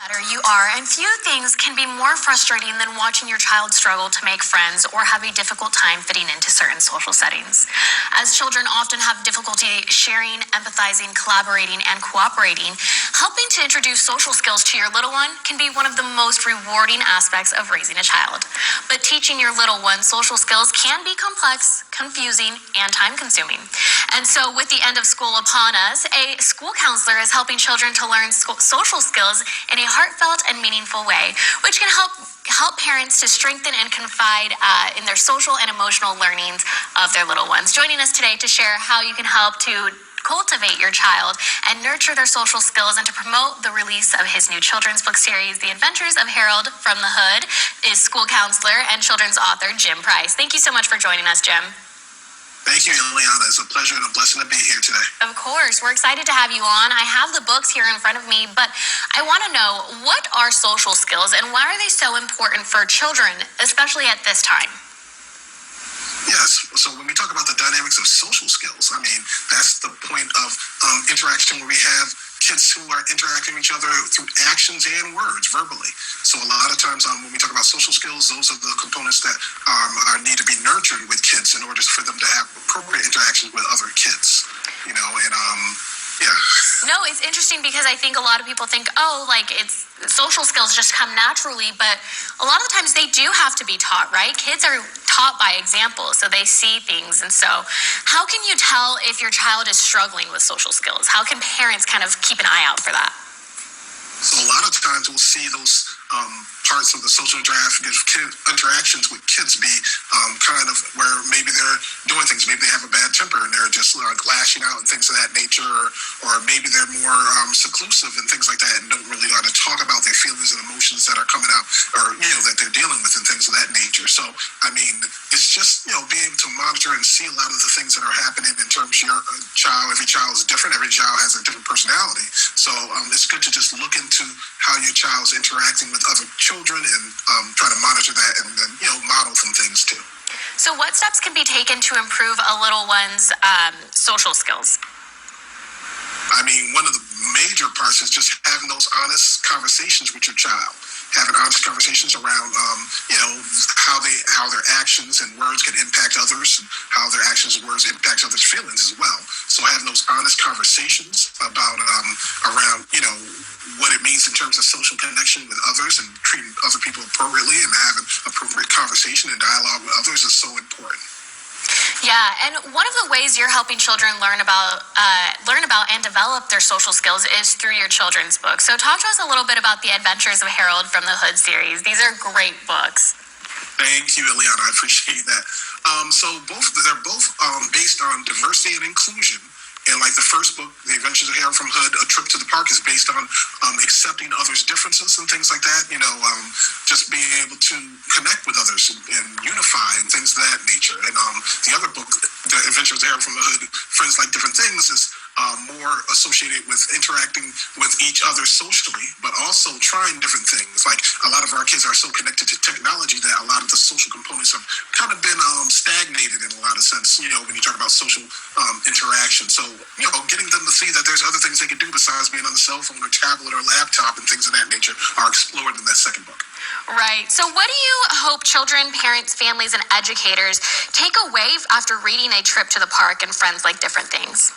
Better you are, and few things can be more frustrating than watching your child struggle to make friends or have a difficult time fitting into certain social settings. As children often have difficulty sharing, empathizing, collaborating, and cooperating, helping to introduce social skills to your little one can be one of the most rewarding aspects of raising a child. But teaching your little one social skills can be complex, confusing, and time-consuming. And so with the end of school upon us, a school counselor is helping children to learn social skills in a heartfelt and meaningful way, which can help parents to strengthen and confide in their social and emotional learnings of their little ones. Joining us today to share how you can help to cultivate your child and nurture their social skills and to promote the release of his new children's book series, The Adventures of Harold from the Hood, is school counselor and children's author Jim Price. Thank you so much for joining us, Jim. Thank you, Ileana. It's a pleasure and a blessing to be here today. Of course. We're excited to have you on. I have the books here in front of me, but I want to know, what are social skills and why are they so important for children, especially at this time? Yes. So when we talk about the dynamics of social skills, I mean, that's the point of interaction where we have kids who are interacting with each other through actions and words, verbally. So a lot of times when we talk about social skills, those are the components that need to be nurtured with kids in order for them to have appropriate interactions with other kids, and yeah. No, it's interesting because I think a lot of people think, it's social skills just come naturally, but a lot of the times they do have to be taught, right? Kids are taught by example, so they see things. And so how can you tell if your child is struggling with social skills? How can parents kind of keep an eye out for that? So a lot of times we'll see those parts of the social interactions with kids be kind of where maybe they're doing things, maybe they have a bad temper and they're just lashing out and things of that nature, or maybe they're more seclusive and things like that and don't really want to talk about their feelings and emotions that are coming out, or that they're dealing with and things of that nature. So I mean, it's just being able to monitor and see a lot of the things that are happening in terms of your child. Every child is different, every child has a different personality, so it's good to just look into how your child's interacting with other children and try to monitor that and then model some things too. So what steps can be taken to improve a little one's social skills? I mean, one of the major parts is just having those honest conversations with your child, having honest conversations around how their actions and words can impact others, and how their actions and words impact others' feelings as well. So having those honest conversations about around what it means in terms of social connection with others and treating other people appropriately and having appropriate conversation and dialogue with others is so important. Yeah, and one of the ways you're helping children learn about and develop their social skills is through your children's book. So talk to us a little bit about The Adventures of Harold from the Hood series. These are great books. Thank you, Ileana. I appreciate that. So they're both based on diversity and inclusion. And like the first book, The Adventures of Harold from Hood, A Trip to the Park, is based on accepting others' differences and things like that. Just being able to connect with others and unify and things of that nature. And the other book, The Adventures of Harold from the Hood, Friends Like Different Things, is more associated with interacting with each other socially, but also trying different things. Like a lot of our kids are so connected to technology that a lot of the social components have kind of been stagnated in a lot of sense, when you talk about social interaction. So, getting them to see that there's other things they can do besides being on the cell phone or tablet or laptop and things of that nature are explored in that second book. Right. So what do you hope children, parents, families, and educators take away after reading A Trip to the Park and Friends Like Different Things?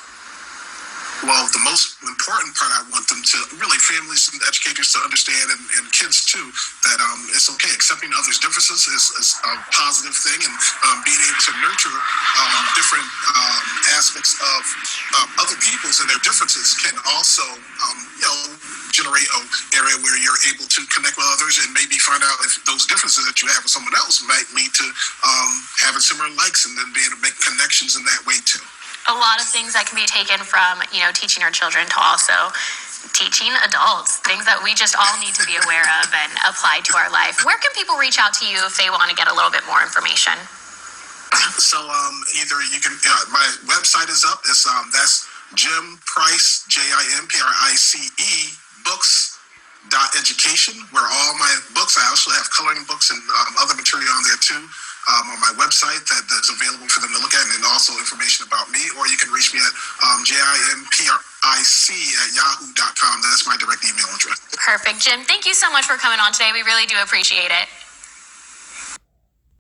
Well, the most important part I want them to, really families and educators to understand, and kids too, that it's okay. Accepting others' differences is a positive thing, and being able to nurture different aspects of other people's and their differences can also, generate an area where you're able to connect with others and maybe find out if those differences that you have with someone else might lead to having similar likes and then being able to make connections in that way too. A lot of things that can be taken from, teaching our children to also teaching adults, things that we just all need to be aware of and apply to our life. Where can people reach out to you if they want to get a little bit more information? So either you can, my website is up. That's Jim Price, JimPrice books.education, where all my books, I also have coloring books and other material on there too. on my website that's available for them to look at, and then also information about me. Or you can reach me at jimpric@yahoo.com. That's my direct email address. Perfect. Jim, thank you so much for coming on today. We really do appreciate it.